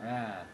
Ah.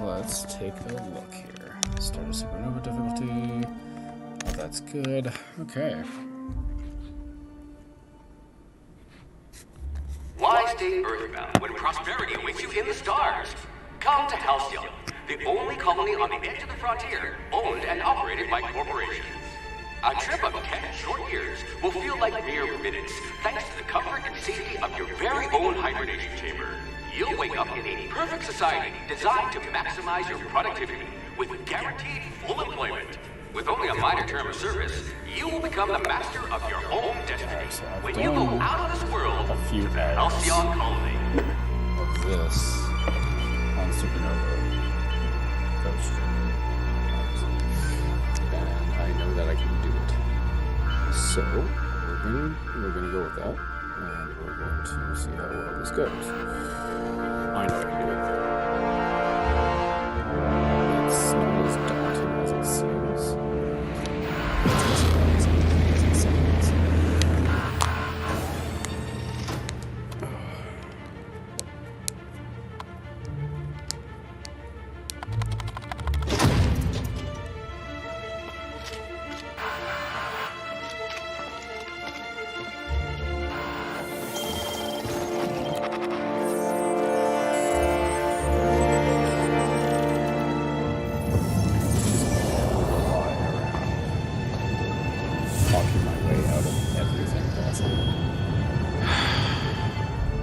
Let's take a look here. Start a supernova difficulty. Oh, that's good. Okay. Why stay earthbound when prosperity awaits you in the stars? Come to Halcyon, the only colony on the edge of the frontier, owned and operated by corporations. A trip of 10 short years will feel like mere minutes, thanks to the comfort and safety of your very own hibernation chamber. You'll wake up in a perfect society designed to maximize your productivity with guaranteed full employment. With only a minor term of service, you will become the master of your own destiny when you go out of this world to the Halcyon colony. Of this on supernova. And I know that I can do it. So we're gonna go with that, and we're going to see how well this goes. I know I can do it. It's not as daunting as it seems. It's as daunting as it sounds.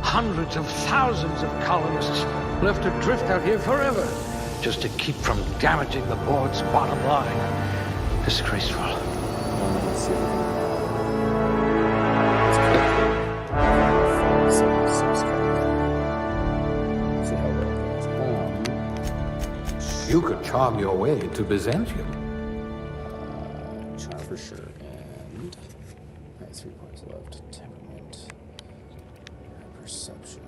Hundreds of thousands of colonists left adrift out here forever, just to keep from damaging the board's bottom line. Disgraceful. Let's see how well it goes. You could charm your way to Byzantium. Charm for sure. And I have 3 points left. Temperament. Perception.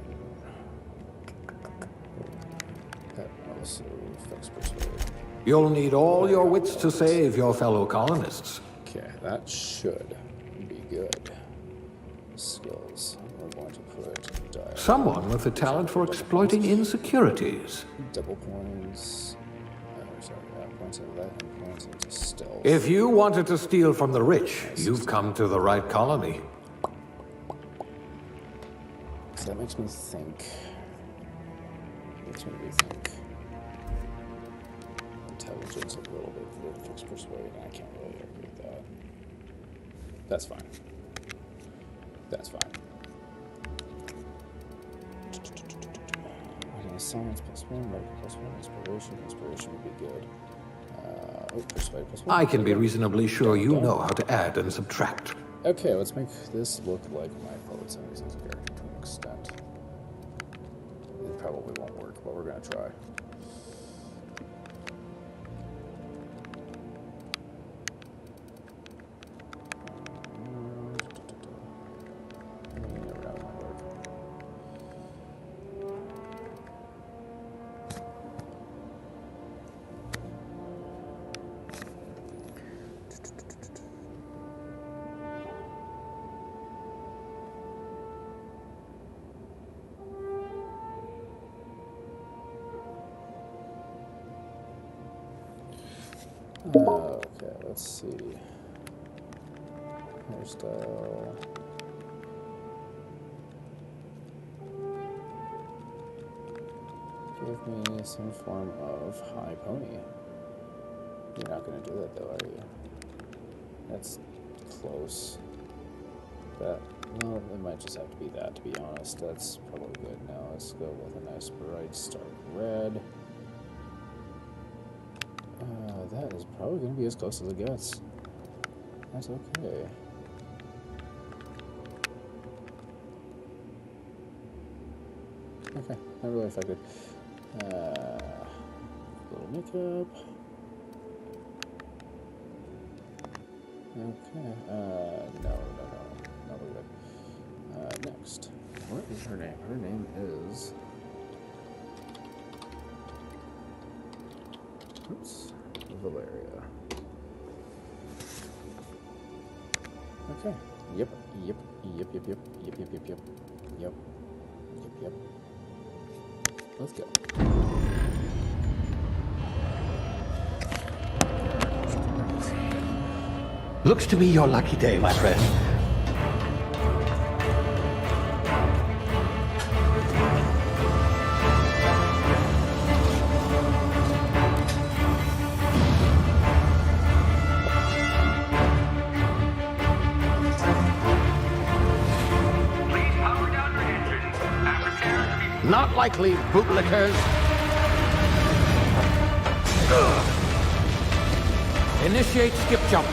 That also affects persuade. You'll need all your wits to save your fellow colonists. Okay, that should be good. Skills. We're going to put dialogue. Someone with a talent for exploiting insecurities. Double points. Points into that and points into stealth. If you wanted to steal from the rich, you've come to the right colony. So that makes me think. Intelligence a little bit with fixed persuade. I can't really argue with that. That's fine. That's fine. Okay, science +1, medical +1, inspiration. Inspiration would be good. Persuade +1. I can be reasonably sure you know how to add and subtract. Okay, let's make this look like my Fallout 76 character to an extent. It probably won't work, but we're gonna try. Okay, let's see. Hairstyle. Give me some form of high pony. You're not going to do that, though, are you? That's close. That, well, it might just have to be that, to be honest. That's probably good. Now let's go with a nice bright stark red. That is probably going to be as close as it gets. That's okay. Okay, not really affected. Little makeup. Okay, no, we're good. Next. What is her name? Her name is... Oops. Valeria. Okay. Yep. Let's go. Looks to be your lucky day, my friend. Please power down your engines and prepare to be... Not likely, bootlickers. Initiate skip jump.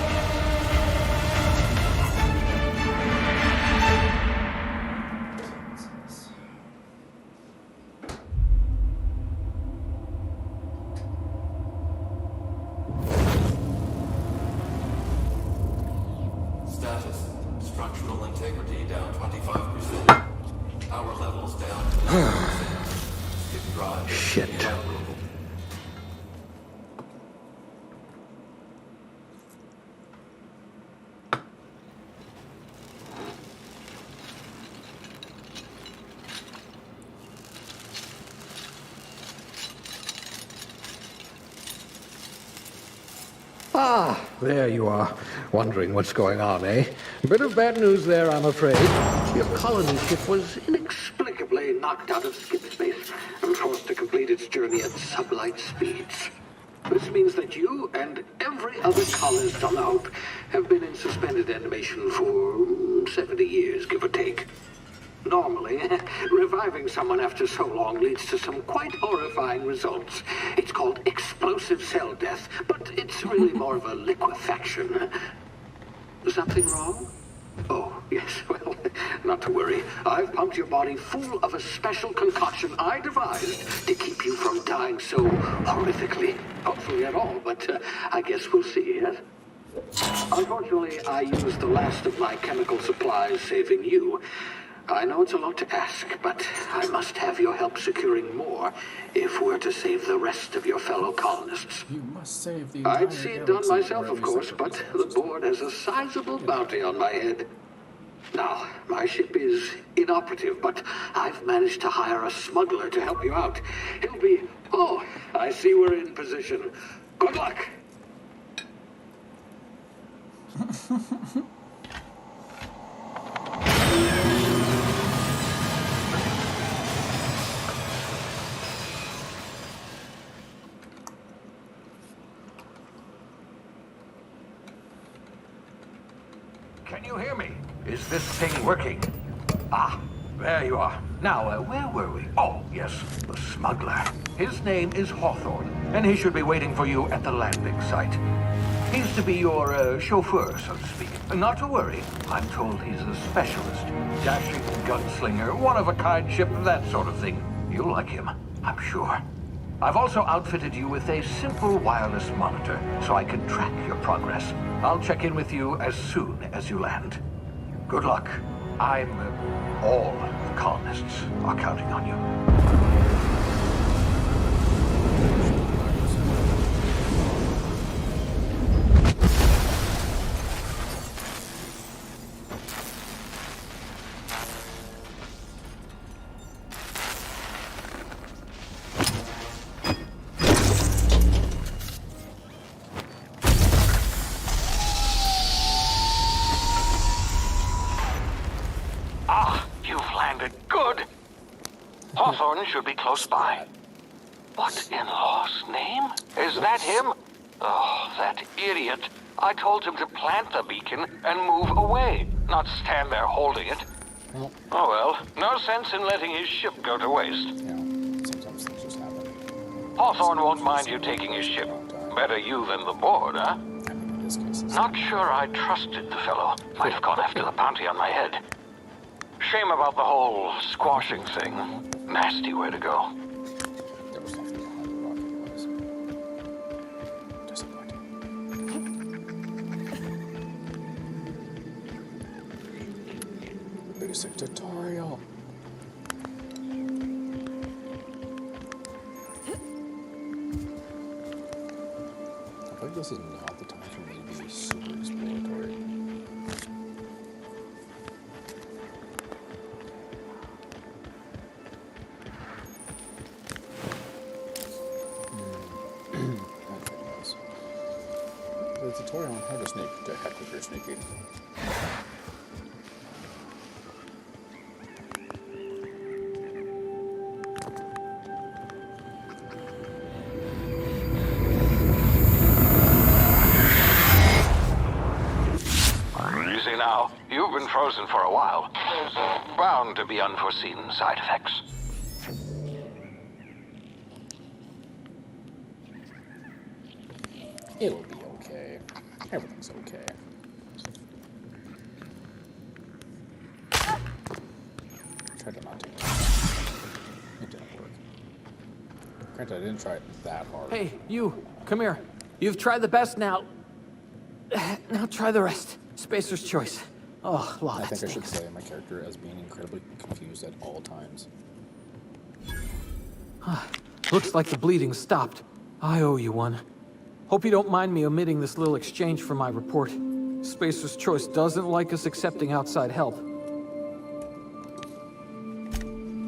Status. Structural integrity down 25%. Power levels down 11%. Skip drive. Shit. Ah, there you are. Wondering what's going on, eh? Bit of bad news there, I'm afraid. Your colony ship was inexplicably knocked out of skip space and forced to complete its journey at sublight speeds. This means that you and every other colonist on the Hope have been in suspended animation for 70 years, give or take. Normally, reviving someone after so long leads to some quite horrifying results. It's called explosive cell death, but it's really more of a liquefaction. Something wrong? Oh, yes, well, not to worry. I've pumped your body full of a special concoction I devised to keep you from dying so horrifically. Hopefully at all, but I guess we'll see, yes? Unfortunately, I used the last of my chemical supplies saving you. I know it's a lot to ask, but I must have your help securing more if we're to save the rest of your fellow colonists. You must save the entire I'd see it done galaxy, myself, or at of least course, the but the resources. board has a sizable bounty on my head. Now, my ship is inoperative, but I've managed to hire a smuggler to help you out. He'll be... Oh, I see we're in position. Good luck! Can you hear me? Is this thing working? Ah, there you are. Now, where were we? Oh, yes, the smuggler. His name is Hawthorne, and he should be waiting for you at the landing site. He's to be your chauffeur, so to speak. Not to worry. I'm told he's a specialist. Dashing gunslinger, one-of-a-kind ship, that sort of thing. You'll like him, I'm sure. I've also outfitted you with a simple wireless monitor, so I can track your progress. I'll check in with you as soon as you land. Good luck. All the colonists are counting on you. Ah, you've landed. Good. Hawthorne should be close by. What in law's name? Is that him? Oh, that idiot. I told him to plant the beacon and move away, not stand there holding it. Well, Oh well, no sense in letting his ship go to waste. you know, sometimes things just happen. Hawthorne won't mind you taking his ship. Better you than the board, huh? I mean, in this case, it's Not sure I trusted the fellow. Might have gone after the bounty on my head. Shame about the whole squashing thing. Nasty way to go. there was nothing behind the rocket was. Disappointing. Basic tutorial. I feel like this is not the time for me to be super exploratory. The tutorial on how to sneak to heck with your sneaking. Easy now. You've been frozen for a while. There's bound to be unforeseen side effects. It'll be okay. Everything's okay. Tried to not take it. It didn't work. Granted, I didn't try it that hard. Hey, you, come here. You've tried the best now. Now try the rest. Spacer's choice. Oh, wow, I that think I should stinks. play my character as being incredibly confused at all times. Looks like the bleeding stopped. I owe you one. Hope you don't mind me omitting this little exchange from my report. Spacer's Choice doesn't like us accepting outside help.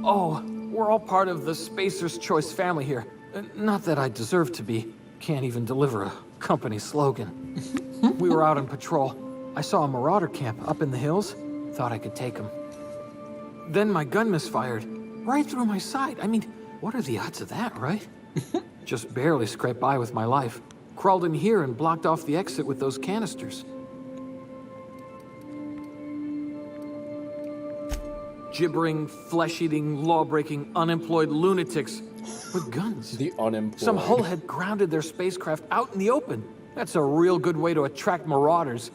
Oh, we're all part of the Spacer's Choice family here. Not that I deserve to be. Can't even deliver a company slogan. We were out on patrol. I saw a marauder camp up in the hills. Thought I could take them. Then my gun misfired. Right through my side. I mean, what are the odds of that, right? Just barely scraped by with my life. Crawled in here and blocked off the exit with those canisters. Gibbering, flesh-eating, law-breaking, unemployed lunatics with guns. The unemployed. Some hull had grounded their spacecraft out in the open. That's a real good way to attract marauders.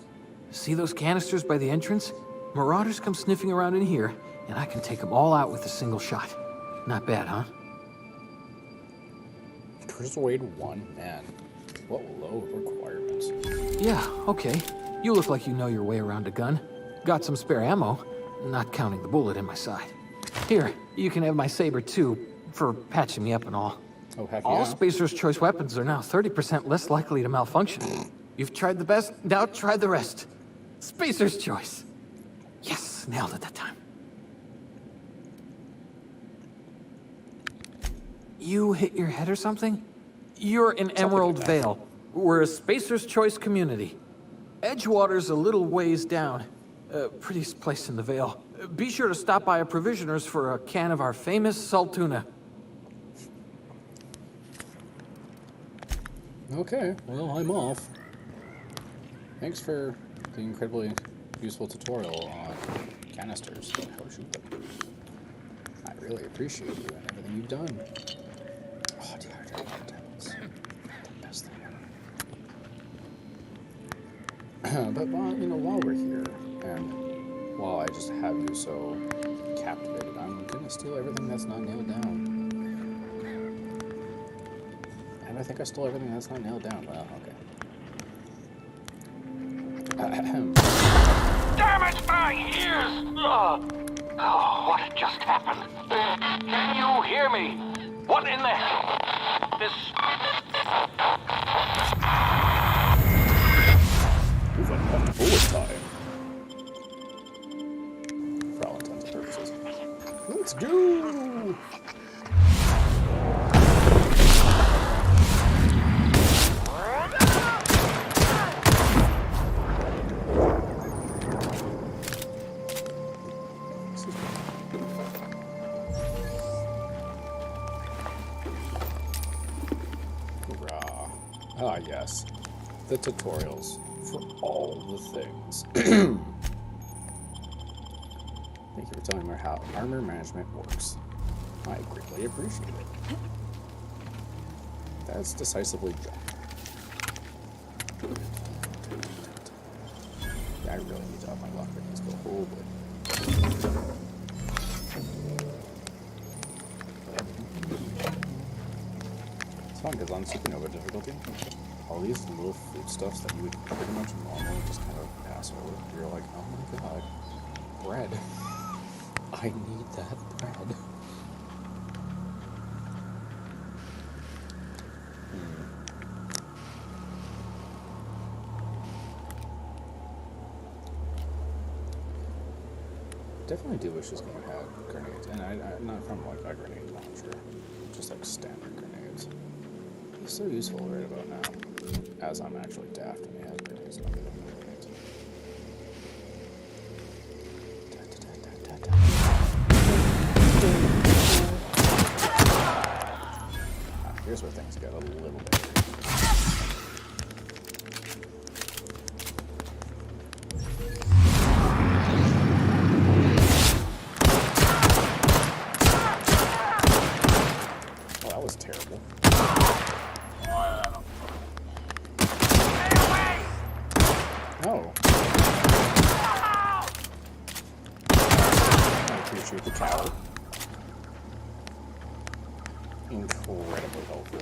See those canisters by the entrance? Marauders come sniffing around in here, and I can take them all out with a single shot. Not bad, huh? Persuade one man. What low requirements. Yeah, okay. You look like you know your way around a gun. Got some spare ammo, not counting the bullet in my side. Here, you can have my saber too, for patching me up and all. Oh, heck All yeah. Spacer's Choice weapons are now 30% less likely to malfunction. You've tried the best, now try the rest. Spacer's Choice. Yes, nailed it that time. You hit your head or something? You're in Emerald like that. Vale. We're a Spacer's Choice community. Edgewater's a little ways down. Prettiest place in the Vale. Be sure to stop by a provisioner's for a can of our famous salt tuna. Okay, well, I'm off. Thanks for the incredibly useful tutorial on canisters and how to shoot them. I really appreciate you and everything you've done. Oh, dehydrated tablets. The best thing ever. But while we're here, and while I just have you so captivated, I'm gonna steal everything that's not nailed down. And I think I stole everything that's not nailed down. Well, okay. Damn it, my ears! Oh, what just happened? Can you hear me? What in the hell? This... Move on bullet time. For all intents and purposes. Let's go! Ah, yes. The tutorials for all the things. Thank you for telling me how armor management works. I greatly appreciate it. That's decisively jumped. Yeah, I really need to have my lock pickings go. Oh boy. It's fun because on supernova difficulty, all these little foodstuffs that you would pretty much normally just kind of pass over, you're like, oh my god, bread. I need that bread. Definitely do wish this game had grenades, and I not from like a grenade launcher, just like standard grenades. It's so useful right about now, as I'm actually daft and he has grenades, not giving me grenades. Here's where things get a little bit. Oh, that was terrible. No. I appreciate the cow. Incredibly helpful.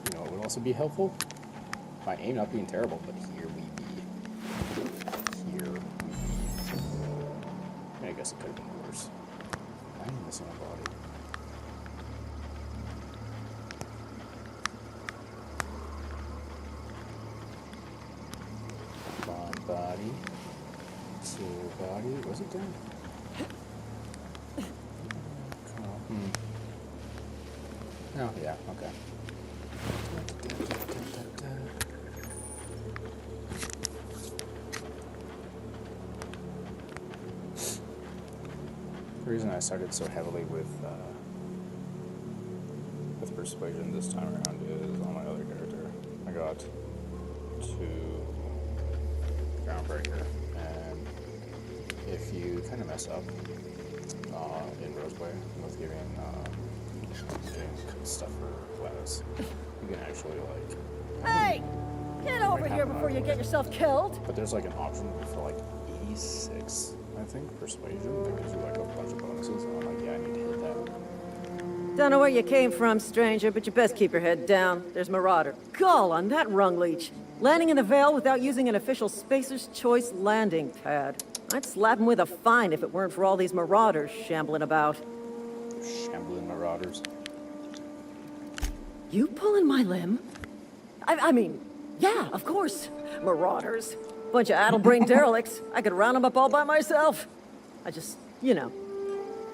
You know, it would also be helpful. My aim not being terrible, but here we be. Here we be. I guess it could have been worse. I'm missing a body. One body. Two body. Was it done? Oh, yeah, okay. The reason I started so heavily with persuasion this time around is on my other character. I got 2 Groundbreaker, and if you kind of mess up in Roseway with giving stuff for Gladys, you can actually like. Hey! Get over here before you get yourself killed! But there's like an option for like 86, I think, persuasion that gives you like a bunch of bonuses. And I'm like, yeah, I need to hit that. Don't know where you came from, stranger, but you best keep your head down. There's Marauder. Gall on that rung leech. Landing in the Vale without using an official Spacer's Choice landing pad. I'd slap him with a fine if it weren't for all these Marauders shambling about. Shambling Marauders. You pulling my limb? I mean, yeah, of course. Marauders. Bunch of addle-brained derelicts. I could round them up all by myself. I just, you know,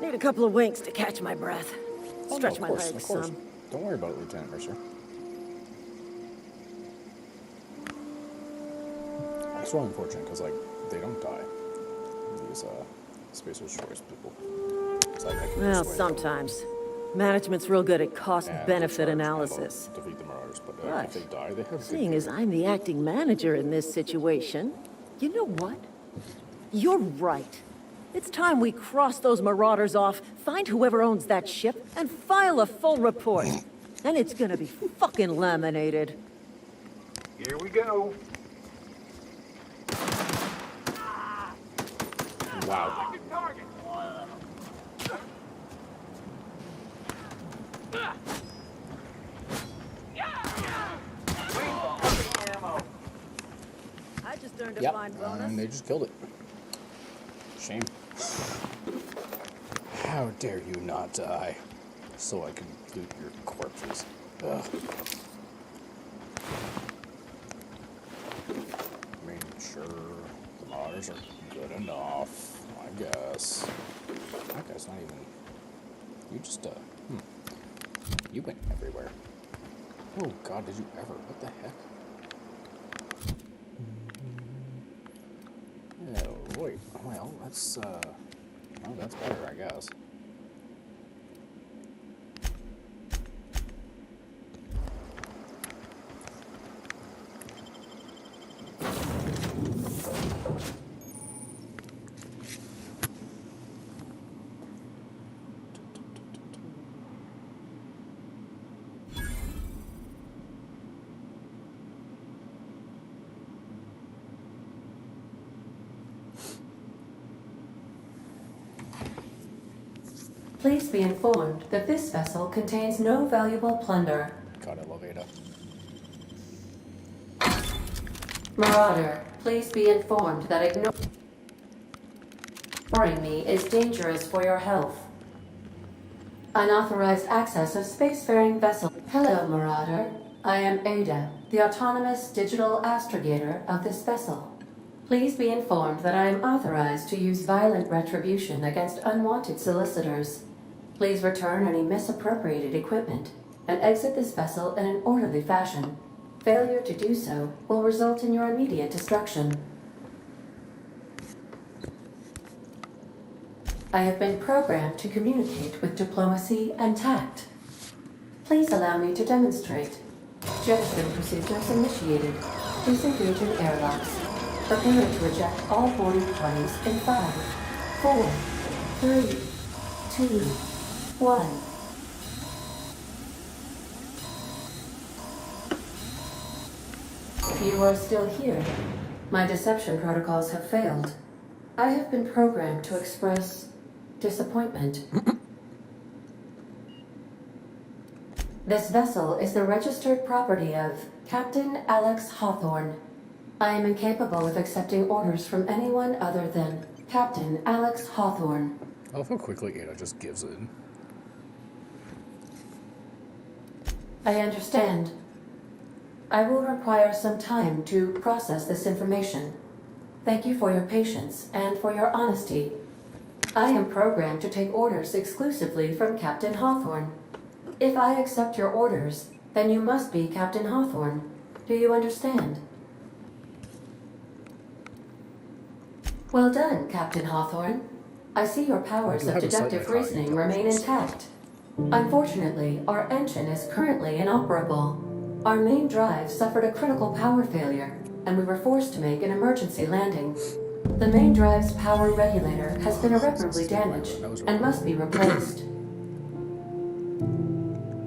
need a couple of winks to catch my breath. Stretch my legs of course. some. Don't worry about it, Lieutenant Mercer. It's really unfortunate because, like, they don't die. These Spacer's Choice people. Well, sometimes. Management's real good at cost-benefit analysis. Defeat the Marauders, but if they die, they have Seeing as I'm the acting manager in this situation, you know what? You're right. It's time we cross those Marauders off, find whoever owns that ship, and file a full report. And it's gonna be fucking laminated. Here we go. Wow. I just earned a Yep, fine bonus. and they just killed it. Shame. How dare you not die, so I can loot your corpses. Ugh. I mean, sure, the Marauders are good enough, I guess. That guy's not even... You just, You went everywhere. Oh god, did you ever? What the heck? Oh, wait. Well, that's, well, that's better, I guess. Please be informed that this vessel contains no valuable plunder. God, I love Ada. Marauder, please be informed that ignoring me is dangerous for your health. Unauthorized access of spacefaring vessel. Hello, Marauder. I am Ada, the autonomous digital astrogator of this vessel. Please be informed that I am authorized to use violent retribution against unwanted solicitors. Please return any misappropriated equipment and exit this vessel in an orderly fashion. Failure to do so will result in your immediate destruction. I have been programmed to communicate with diplomacy and tact. Please allow me to demonstrate. Jettison procedures initiated. Please engage in airlocks. Prepare to eject all boarding parties in 5, 4, 3, 2, 1. You are still here. My deception protocols have failed. I have been programmed to express disappointment. This vessel is the registered property of Captain Alex Hawthorne. I am incapable of accepting orders from anyone other than Captain Alex Hawthorne. I love how quickly Ada just gives in. I understand. I will require some time to process this information. Thank you for your patience and for your honesty. I am programmed to take orders exclusively from Captain Hawthorne. If I accept your orders, then you must be Captain Hawthorne. Do you understand? Well done, Captain Hawthorne. I see your powers of deductive reasoning remain intact. Unfortunately, our engine is currently inoperable. Our main drive suffered a critical power failure, and we were forced to make an emergency landing. The main drive's power regulator has been irreparably damaged and must be replaced.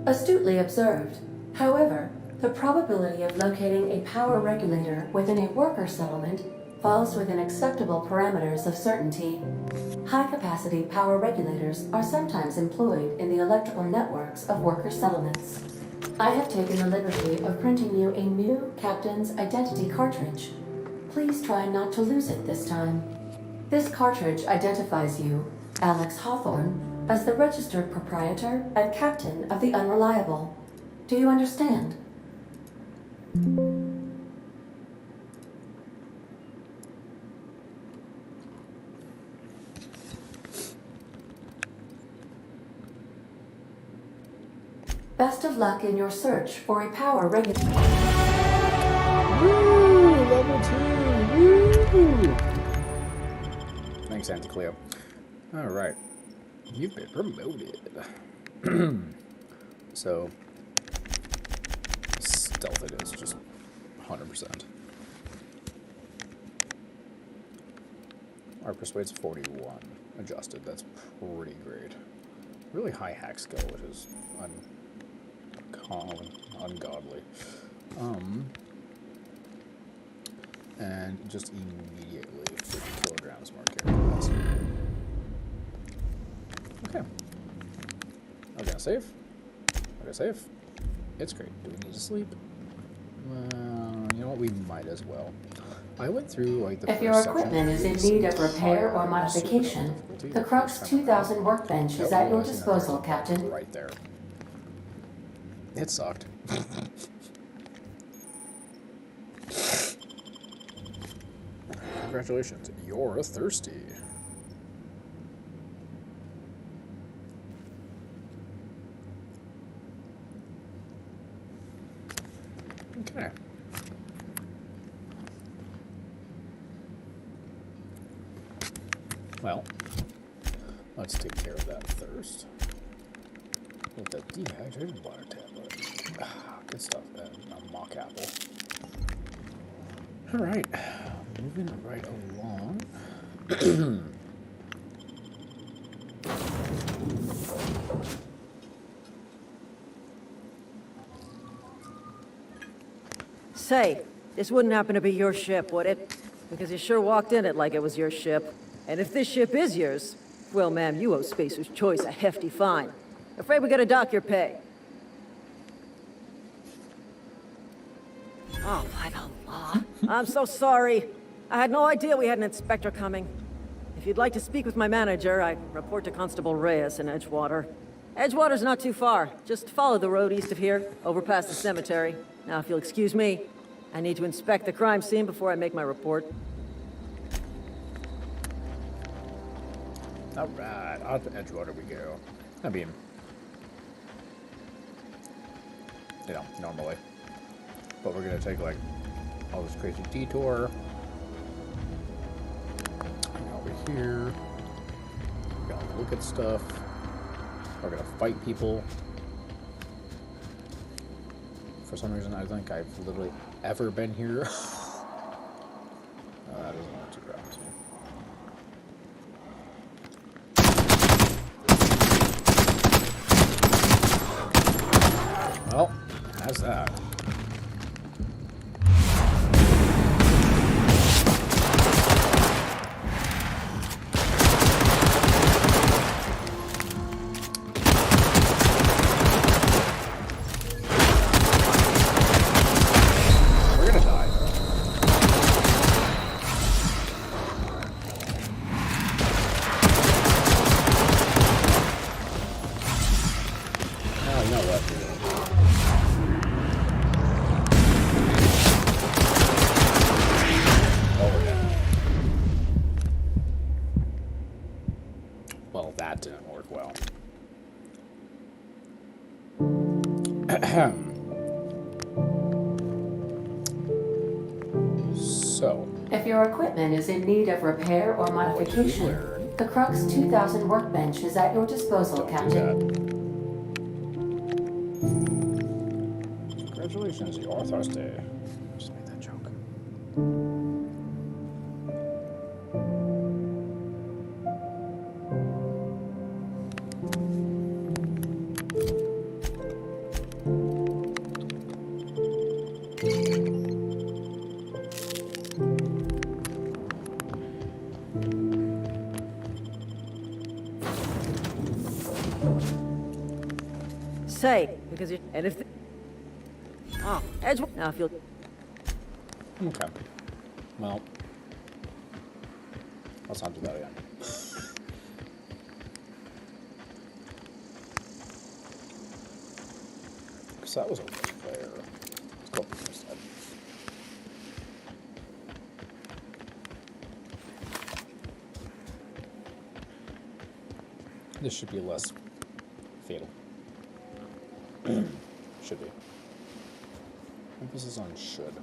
Astutely observed. However, the probability of locating a power regulator within a worker settlement falls within acceptable parameters of certainty. High-capacity power regulators are sometimes employed in the electrical networks of worker settlements. I have taken the liberty of printing you a new Captain's Identity cartridge. Please try not to lose it this time. This cartridge identifies you, Alex Hawthorne, as the registered proprietor and captain of the Unreliable. Do you understand? Best of luck in your search for a power regulator. Woo! Level 2! Woo! Thanks, Auntie Cleo. Alright. You've been promoted. So, stealth it is, just 100%. Our persuades 41. Adjusted, that's pretty great. Really high hack skill, which is ungodly. And just immediately 50 kilograms more carry capacity. Okay. I'm gonna save. It's great. Do we need to sleep? Well, you know what? We might as well. I went through like the If your equipment is in need of repair or modification, the Crux 2000 workbench is at your disposal, Captain. Right there. It sucked. Congratulations, you're thirsty. Okay. Well, let's take care of that thirst. With that dehydrated water tablet. Ah, good stuff, man. A mock apple. Alright, moving right along. Say, this wouldn't happen to be your ship, would it? Because you sure walked in it like it was your ship. And if this ship is yours, Well, ma'am, you owe Spacer's Choice a hefty fine. Afraid we gotta dock your pay. Oh, by the law. I'm so sorry. I had no idea we had an inspector coming. If you'd like to speak with my manager, I report to Constable Reyes in Edgewater. Edgewater's not too far. Just follow the road east of here, over past the cemetery. Now, if you'll excuse me, I need to inspect the crime scene before I make my report. Alright, out to Edgewater we go. I mean, you know, normally. But we're gonna take, like, all this crazy detour. And over here. We're gonna look at stuff. We're gonna fight people. For some reason, I think I've literally ever been here. That doesn't look too promising. Well, that's that. We're gonna die. Oh, you know what? Well, that didn't work well. So, If your equipment is in need of repair or modification, learn? the Crux 2000 workbench is at your disposal, don't do Captain. that. Congratulations, you're thirsty. Just made that joke. Say, because you and if the, oh, Edgewater. Now, if you'll. Okay. Well, let's not do that again. Because that was over there. Let's go up here instead. This should be less fatal. Should be. Emphasis on should.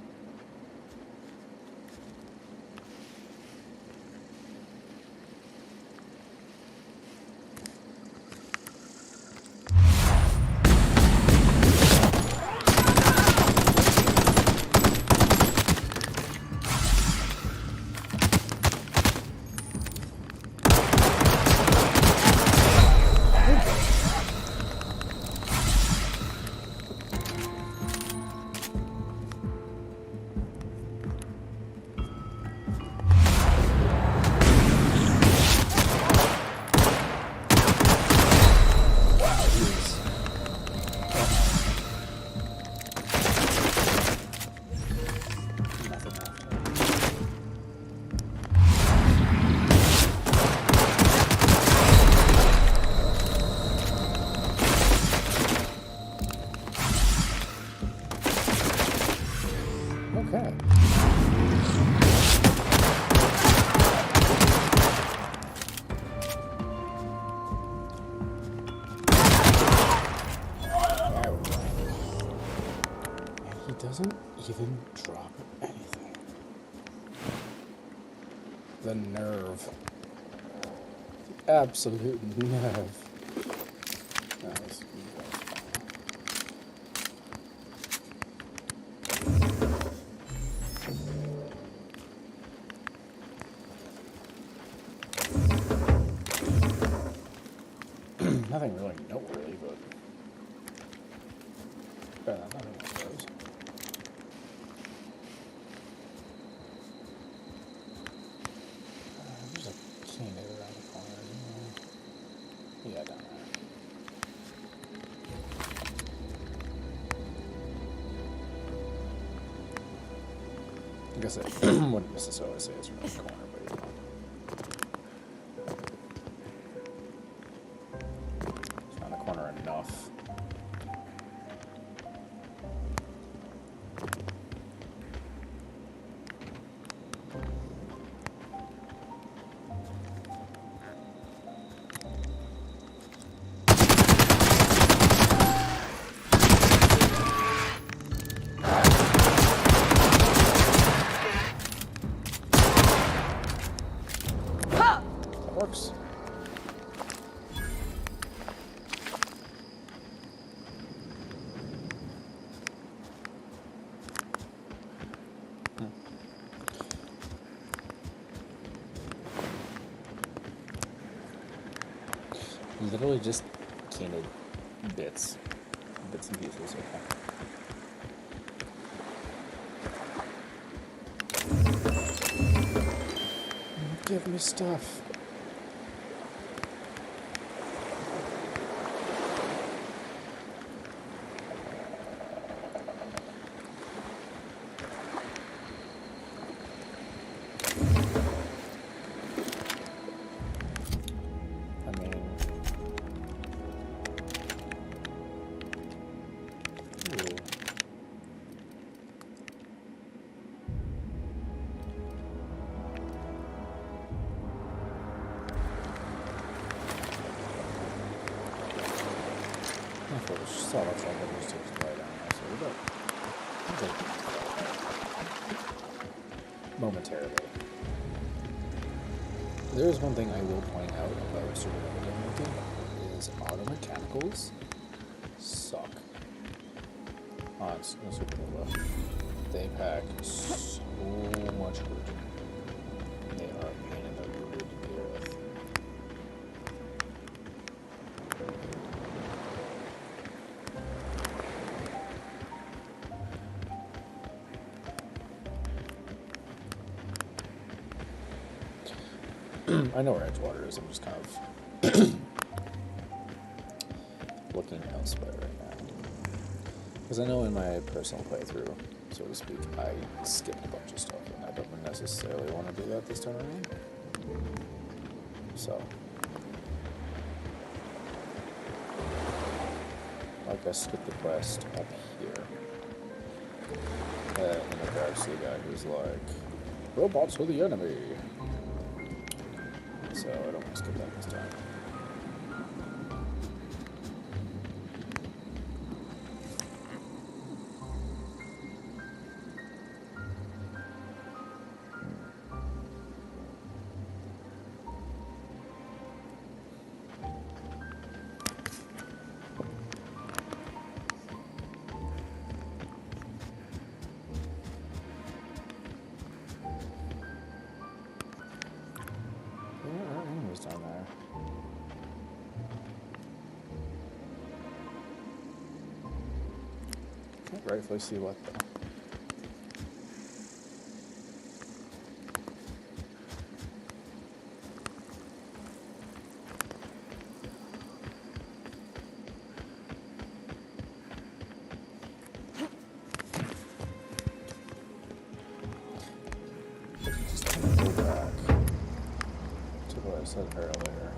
Okay. And he doesn't even drop anything. The nerve. The absolute nerve. Nice. Nothing really noteworthy, but better than nothing, I suppose. There's a candy around the corner, isn't there? guess I wouldn't necessarily say it's around the corner, but you know. It's around the corner enough. Works. Literally just canted bits and pieces. Okay. Give me stuff. Momentarily. There is one thing I will point out about supernova making is auto mechanicals suck on supernova. They pack so much food. They are a pain in the rear to deal with. I know where Edgewater is. I'm just kind of looking elsewhere right now. Because I know in my personal playthrough, so to speak, I skipped a bunch of stuff, and I don't necessarily want to do that this time around. So, like I skipped the quest up here. In regards to the guy who's like, robots are the enemy. So I don't want to skip that this time. Down there. Can't rightfully see what though. Just kind of go back to what I said earlier.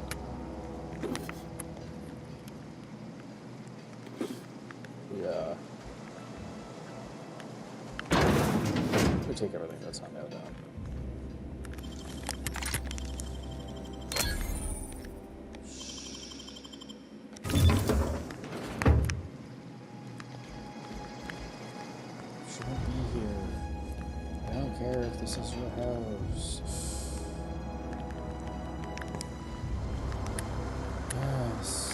Yeah. We take everything that's on there down. Shouldn't be here. I don't care if this is your house. Yes.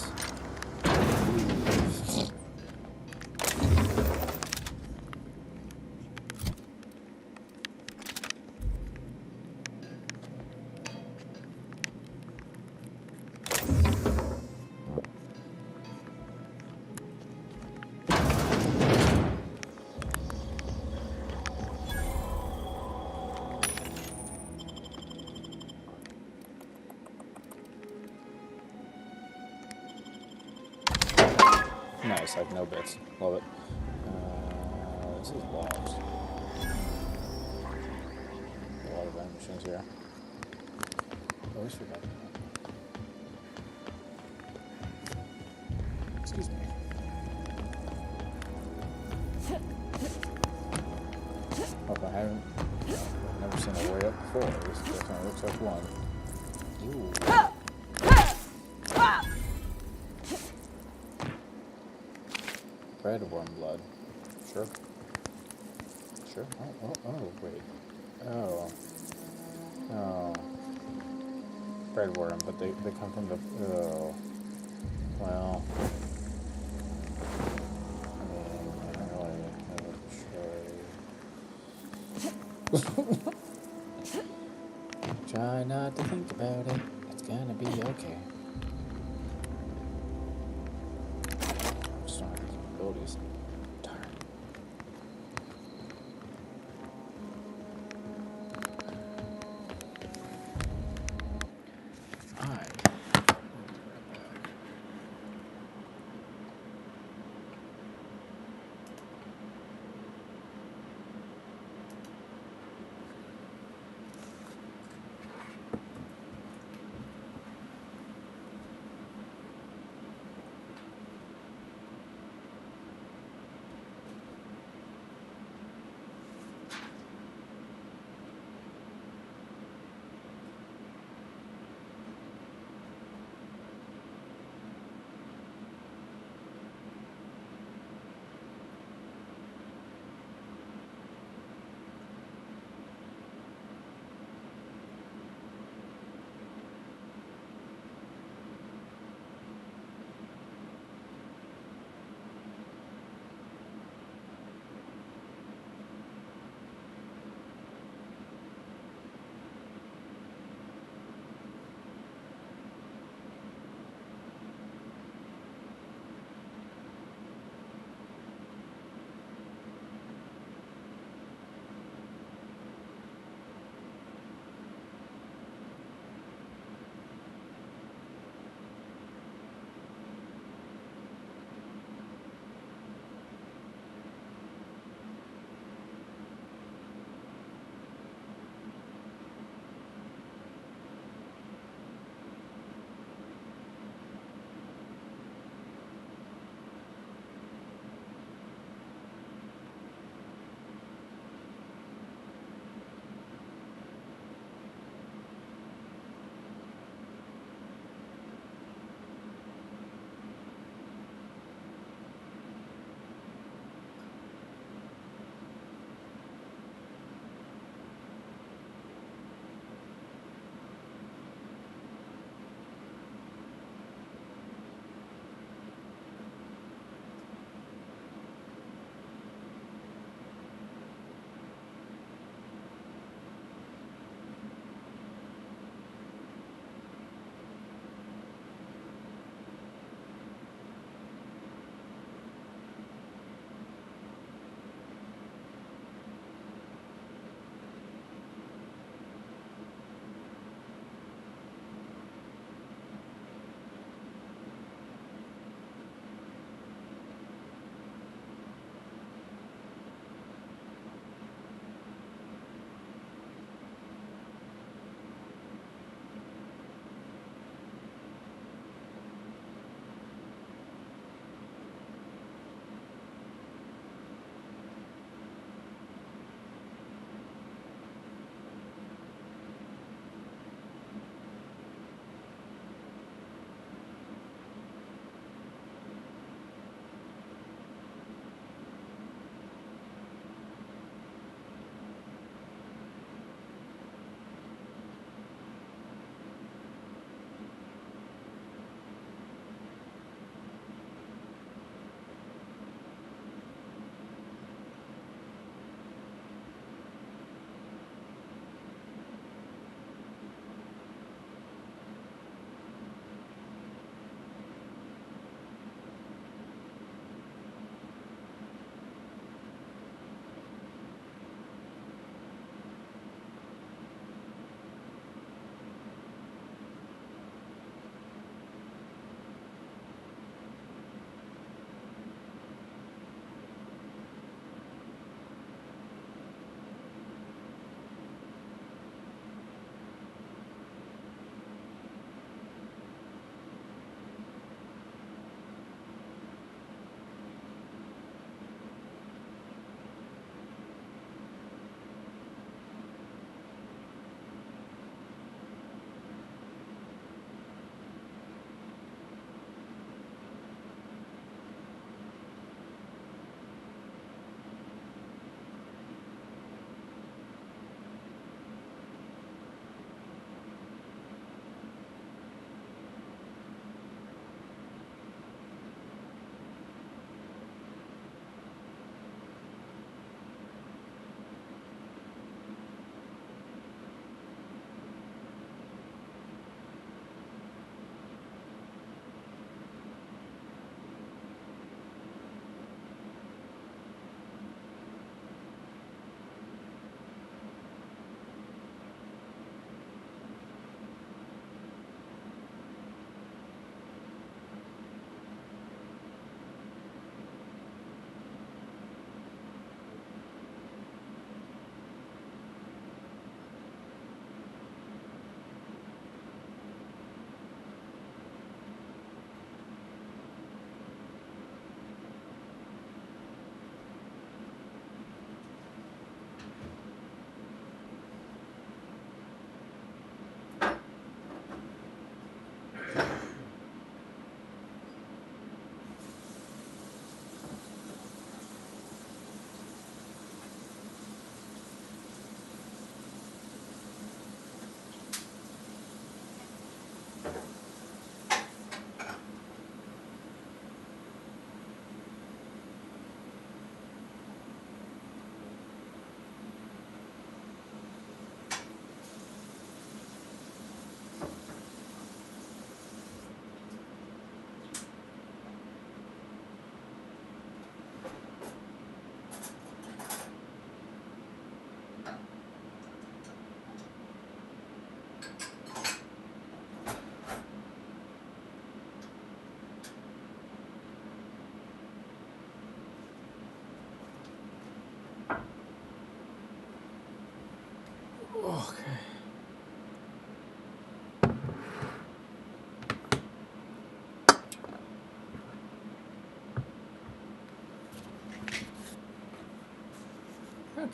Nice, like no bits. Love it. This is locked. options here. Always forgot that. Excuse me. Hope I haven't. I've never seen a way up before. This definitely looks like one. Ooh. Red worm blood. Sure. Sure. Oh, wait. Oh. Oh. Red worm, but they come from the. Oh. Well. I mean, I don't really have a choice. Try not to think about it. It's gonna be okay. I just don't have the capabilities. Darn. Alright.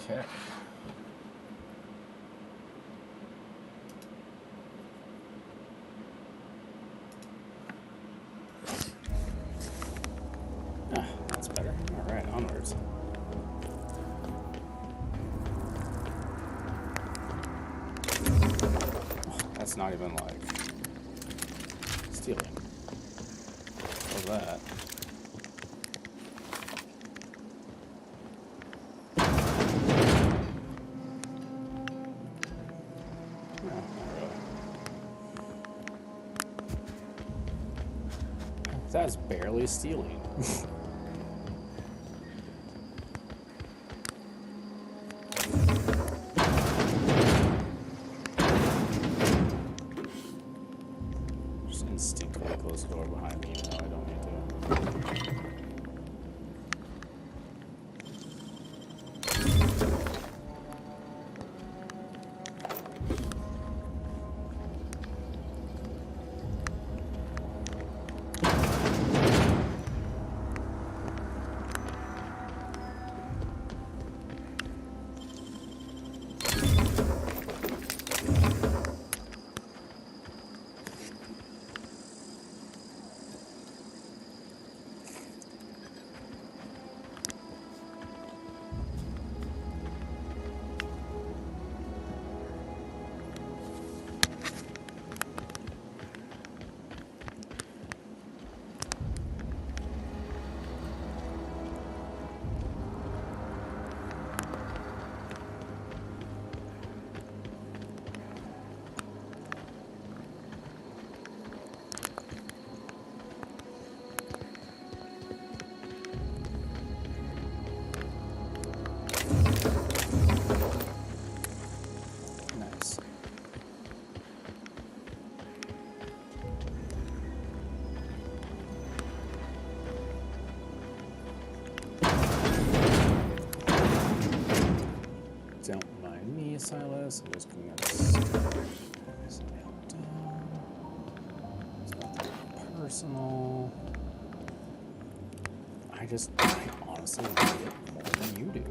Okay. Ah, that's better. All right, onwards. Oh, that's not even like stealing. What's that? No, not really. That's barely stealing. Just instinctively close the door behind me, even though I don't need to. Nice. Don't mind me, Silas. I'm just gonna this nail down. It's nothing personal. I honestly need it more than you do.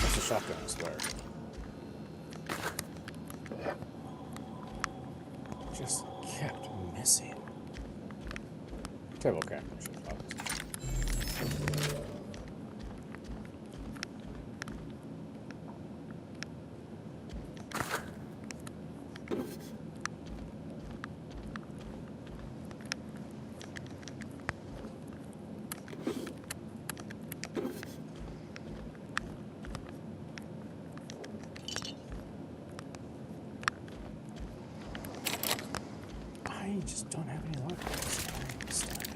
That's a shotgun, I swear. Just kept missing. Terrible craftsmanship, obviously. I just don't have any luck with this. I understand it.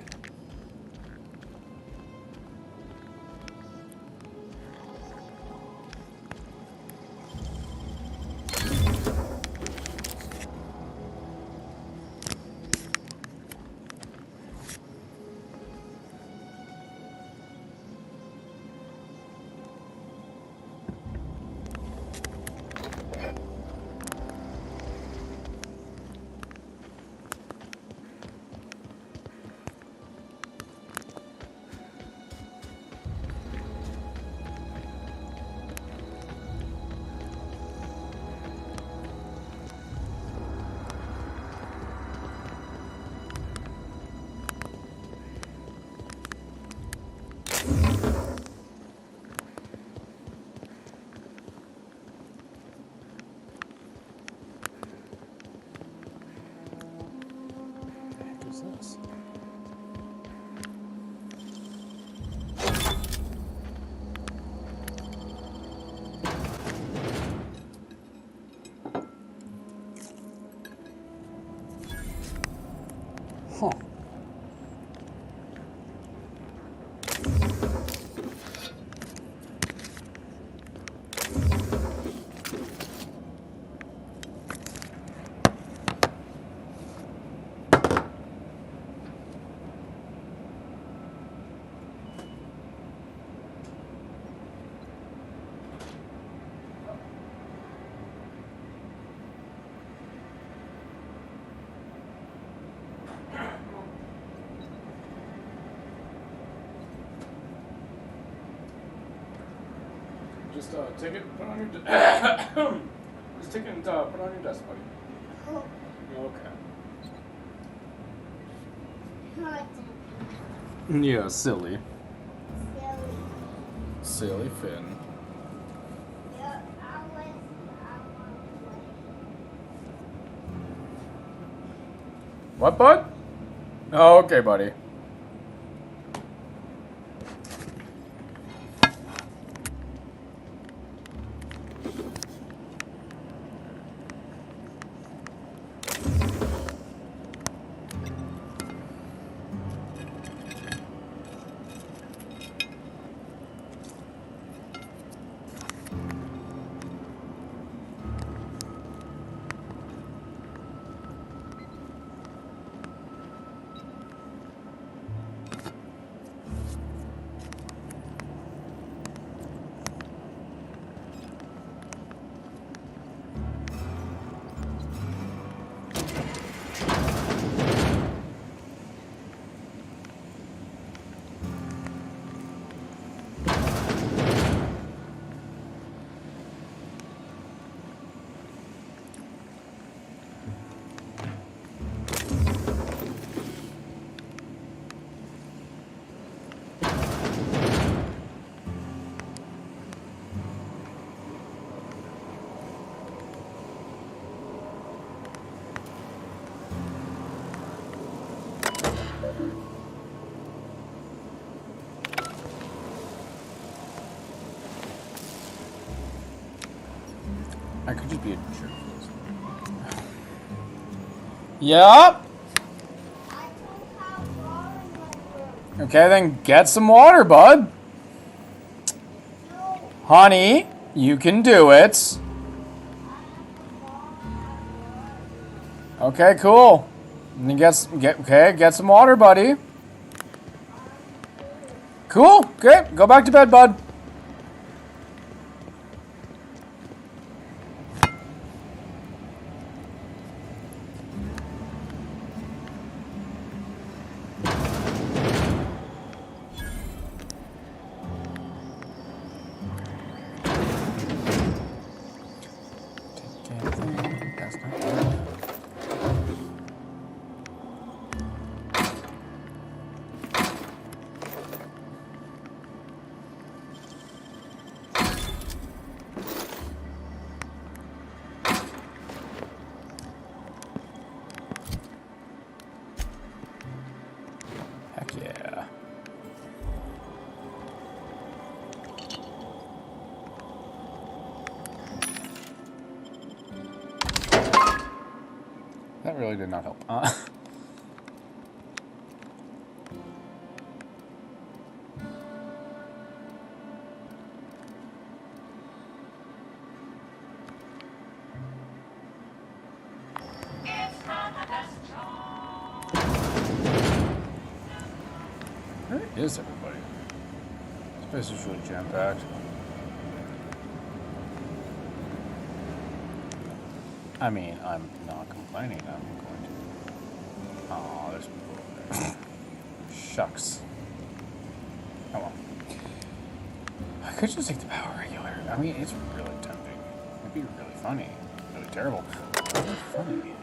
Just take it, put it on your just take it and put it on your desk, buddy. Okay. Yeah, silly. Silly Finn. What, bud? Oh, okay, buddy. I could just be a jerk. Yup. Okay, then get some water, bud. Honey, you can do it. Okay, cool. And then get some water, buddy. Cool. Okay, go back to bed, bud. Heck yeah. That really did not help. Where is everybody? This place is really jam-packed. I mean, I'm not complaining. I'm going to... Oh, there's people over there. Shucks. Oh well. I could just take the power regular. I mean, it's really tempting. It'd be really funny. Really terrible. Really funny.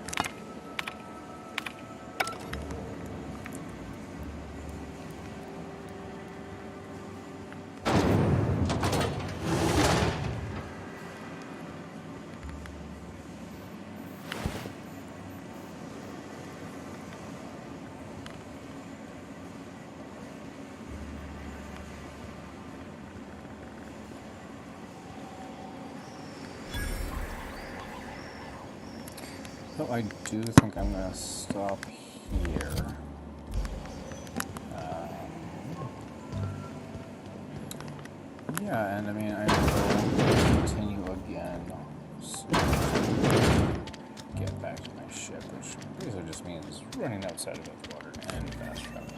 So I do think I'm going to stop here. Yeah, and I mean, I will continue again. So get back to my ship, which basically just means running outside of the water and fast traveling.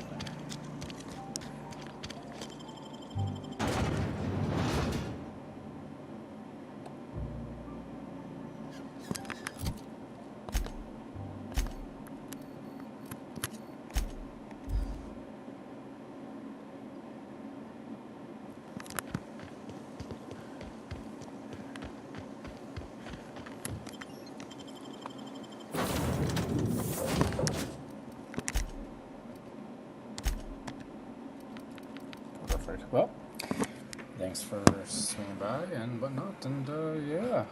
well, thanks for swinging by and whatnot, and yeah.